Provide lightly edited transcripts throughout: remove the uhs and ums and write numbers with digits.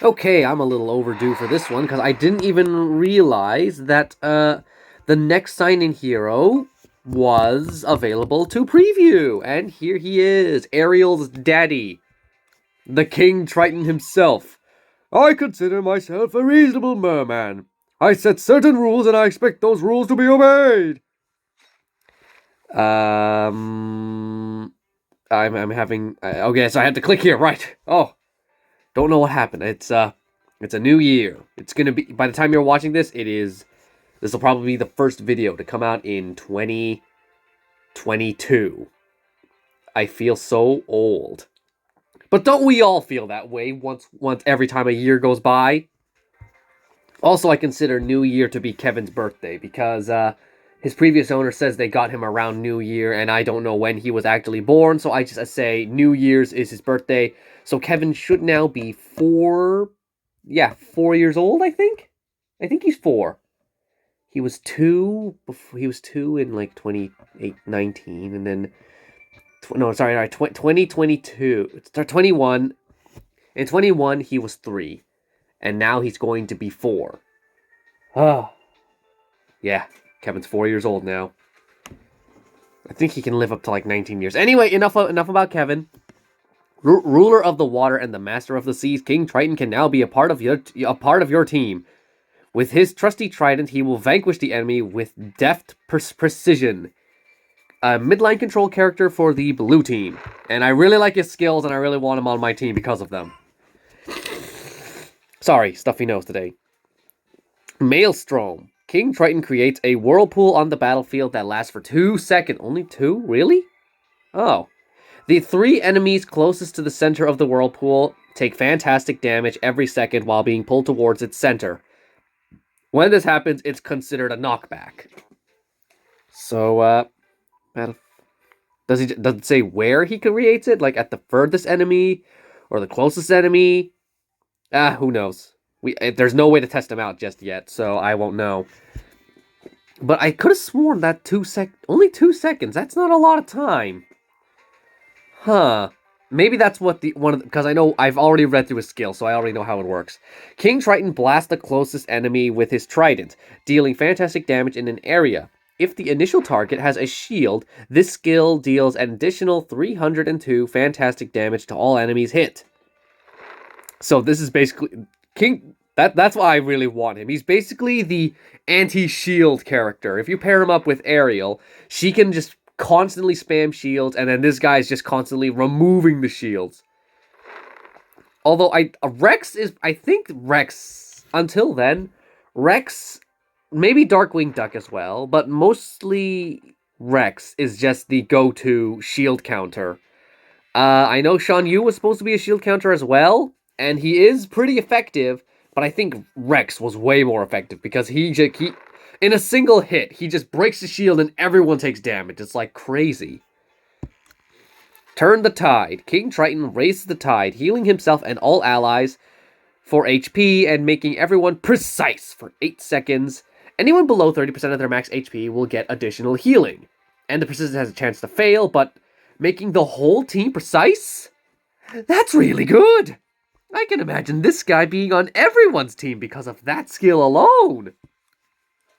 Okay, I'm a little overdue for this one because I didn't even realize that the next sign-in hero was available to preview. And here he is, Ariel's daddy, the King Triton himself. I consider myself a reasonable merman. I set certain rules and I expect those rules to be obeyed. I'm having okay, so I had to click here, right? Oh, don't know what happened. It's a new year. It's gonna be, by the time you're watching this, this will probably be the first video to come out in 2022. I feel so old. But don't we all feel that way once every time a year goes by? Also, I consider New Year to be Kevin's birthday because his previous owner says they got him around New Year, and I don't know when he was actually born, so I just say New Year's is his birthday. So Kevin should now be 4 years old, I think. I think he's 4. He was 2 before, he was 2 in like 2019, and then no, sorry, 2022, 21. In 21 he was 3, and now he's going to be 4. Oh, yeah, Kevin's 4 years old now. I think he can live up to like 19 years. Anyway, enough about Kevin. Ruler of the water and the master of the seas, King Triton can now be a part of your team. With his trusty trident, he will vanquish the enemy with deft precision. A midline control character for the blue team. And I really like his skills, and I really want him on my team because of them. Sorry, stuffy nose today. MAELSTROM. King Triton creates a whirlpool on the battlefield that lasts for 2 seconds. Only 2? Really? Oh. The 3 enemies closest to the center of the whirlpool take fantastic damage every second while being pulled towards its center. When this happens, it's considered a knockback. So, does it say where he creates it? Like at the furthest enemy or the closest enemy? Who knows? There's no way to test him out just yet, so I won't know. But I could have sworn that only 2 seconds. That's not a lot of time. Huh. Maybe that's what because I know I've already read through his skill, so I already know how it works. King Triton blasts the closest enemy with his trident, dealing fantastic damage in an area. If the initial target has a shield, this skill deals an additional 302 fantastic damage to all enemies hit. So this is basically King. That's why I really want him. He's basically the anti-shield character. If you pair him up with Ariel, she can just constantly spam shields, and then this guy's just constantly removing the shields. Although I think Rex, until then, Rex, maybe Darkwing Duck as well, but mostly Rex is just the go-to shield counter. I know Shan Yu was supposed to be a shield counter as well, and he is pretty effective, but I think Rex was way more effective because he in a single hit, he just breaks the shield and everyone takes damage. It's like crazy. Turn the tide. King Triton raises the tide, healing himself and all allies for HP and making everyone precise for 8 seconds. Anyone below 30% of their max HP will get additional healing. And the precision has a chance to fail, but making the whole team precise? That's really good! I can imagine this guy being on everyone's team because of that skill alone.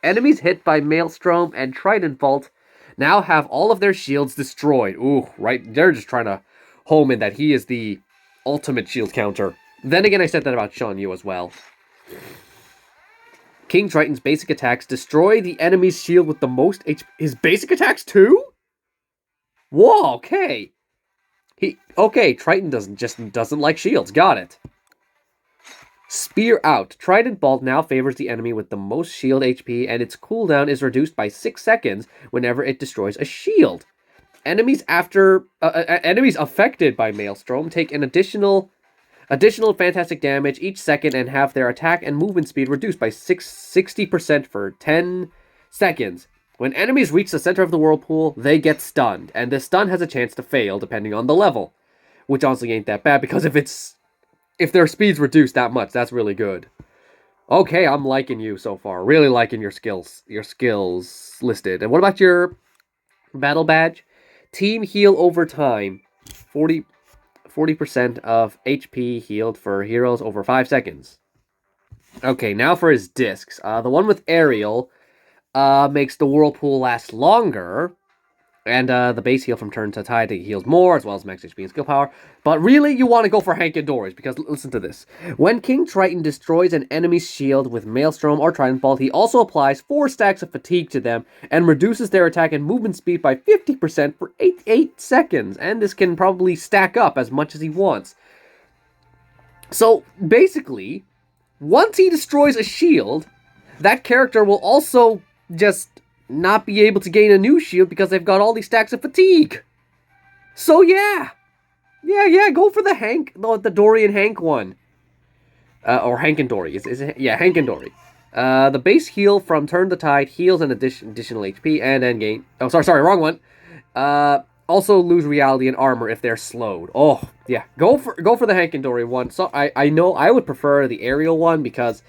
Enemies hit by MAELSTROM and Trident Bolt now have all of their shields destroyed. Ooh, right? They're just trying to home in that he is the ultimate shield counter. Then again, I said that about Shan Yu as well. King Triton's basic attacks destroy the enemy's shield with the most HP. His basic attacks too? Whoa, okay. Triton doesn't like shields. Got it. Spear out. Trident Bolt now favors the enemy with the most shield HP, and its cooldown is reduced by 6 seconds whenever it destroys a shield. Enemies affected by MAELSTROM take an additional fantastic damage each second and have their attack and movement speed reduced by 60% for 10 seconds. When enemies reach the center of the whirlpool, they get stunned, and the stun has a chance to fail depending on the level, which honestly ain't that bad because if their speed's reduced that much, that's really good. Okay, I'm liking you so far. Really liking your skills listed. And what about your battle badge? Team heal over time. 40% of HP healed for heroes over 5 seconds. Okay, now for his discs. The one with Aerial makes the Whirlpool last longer. And the base heal from turn to tide heals more, as well as max HP and skill power. But really, you want to go for Hank and Dory's, because listen to this. When King Triton destroys an enemy's shield with Maelstrom or Trident Bolt, he also applies 4 stacks of fatigue to them, and reduces their attack and movement speed by 50% for 8 seconds. And this can probably stack up as much as he wants. So, basically, once he destroys a shield, that character will also just not be able to gain a new shield because they've got all these stacks of fatigue. So yeah, go for the Hank, the Dory and Hank one, or Hank and Dory. Yeah, Hank and Dory. The base heal from turn to tide heals an additional HP and then gain. Oh, sorry, wrong one. Also lose reality and armor if they're slowed. Oh yeah, go for the Hank and Dory one. So I know I would prefer the Aerial one because,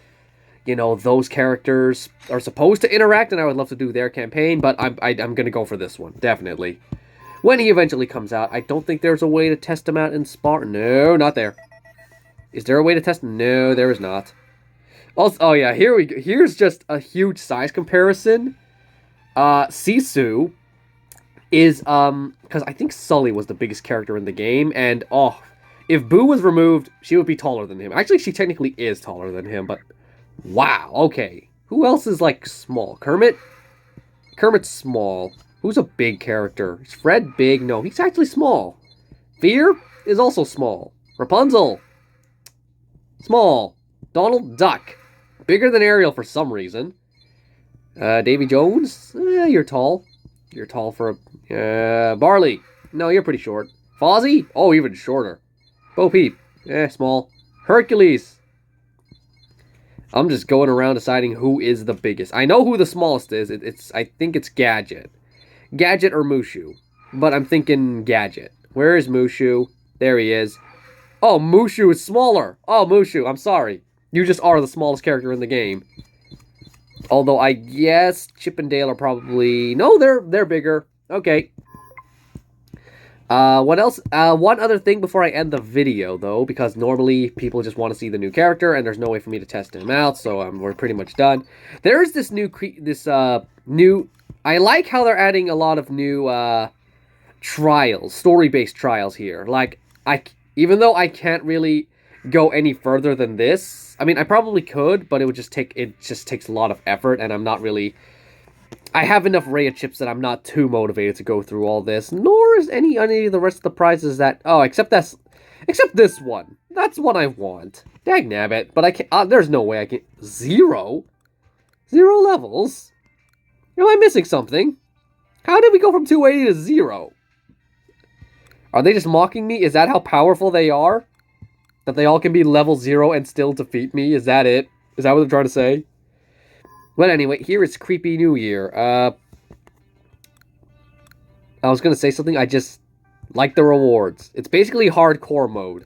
you know, those characters are supposed to interact, and I would love to do their campaign, but I'm going to go for this one, definitely. When he eventually comes out, I don't think there's a way to test him out in Spartan. No, not there. Is there a way to test him? No, there is not. Also, oh yeah, here we go. Here's just a huge size comparison. Sisu is, because I think Sully was the biggest character in the game, and, oh, if Boo was removed, she would be taller than him. Actually, she technically is taller than him, but wow, okay. Who else is, like, small? Kermit? Kermit's small. Who's a big character? Is Fred big? No, he's actually small. Fear is also small. Rapunzel. Small. Donald Duck. Bigger than Ariel for some reason. Davy Jones? You're tall. You're tall for a... Barley. No, you're pretty short. Fozzie? Oh, even shorter. Bo Peep. Small. Hercules. I'm just going around deciding who is the biggest. I know who the smallest is. I think it's Gadget. Gadget or Mushu. But I'm thinking Gadget. Where is Mushu? There he is. Oh, Mushu is smaller. Oh, Mushu, I'm sorry. You just are the smallest character in the game. Although I guess Chip and Dale are probably... No, they're bigger. Okay. What else? One other thing before I end the video, though, because normally people just want to see the new character, and there's no way for me to test him out, so we're pretty much done. There is this new, I like how they're adding a lot of new, trials, story-based trials here. Like, even though I can't really go any further than this, I mean, I probably could, but it just takes a lot of effort, and I'm not really... I have enough Rhea chips that I'm not too motivated to go through all this, nor is any of the rest of the prizes that... Oh, except this one. That's what I want. Dagnabbit. But I can't... there's no way I can... 0? 0 levels? Am I missing something? How did we go from 280 to 0? Are they just mocking me? Is that how powerful they are? That they all can be level 0 and still defeat me? Is that it? Is that what they're trying to say? But anyway, here is Creepy New Year. I was going to say something. I just like the rewards. It's basically hardcore mode.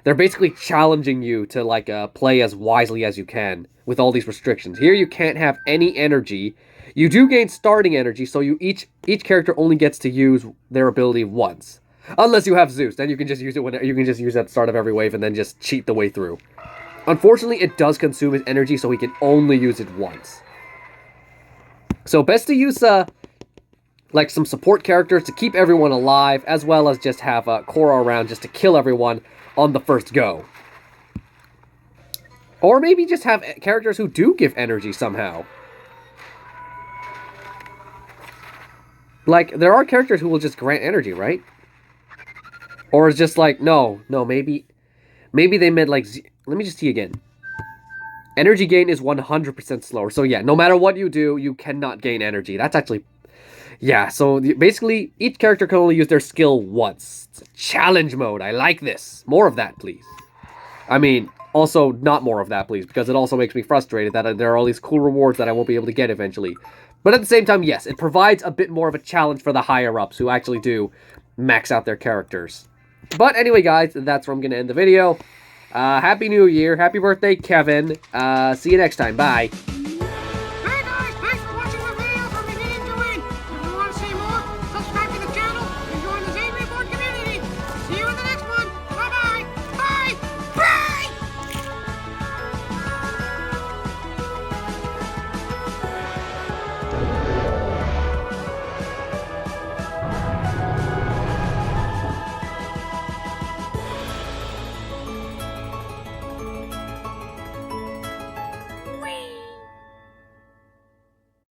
They're basically challenging you to, like, play as wisely as you can with all these restrictions. Here you can't have any energy. You do gain starting energy, so each character only gets to use their ability once. Unless you have Zeus, then you can just use it you can just use it at the start of every wave and then just cheat the way through. Unfortunately, it does consume his energy, so he can only use it once. So best to use, like, some support characters to keep everyone alive, as well as just have Korra around just to kill everyone on the first go. Or maybe just have characters who do give energy somehow. Like, there are characters who will just grant energy, right? Or it's just like, no, maybe they meant, like, let me just see again. Energy gain is 100% slower. So yeah, no matter what you do, you cannot gain energy. That's actually... Yeah, so basically, each character can only use their skill once. It's a challenge mode. I like this. More of that, please. I mean, also not more of that, please, because it also makes me frustrated that there are all these cool rewards that I won't be able to get eventually. But at the same time, yes, it provides a bit more of a challenge for the higher-ups who actually do max out their characters. But anyway, guys, that's where I'm going to end the video. Happy New Year. Happy birthday, Kevin. See you next time. Bye.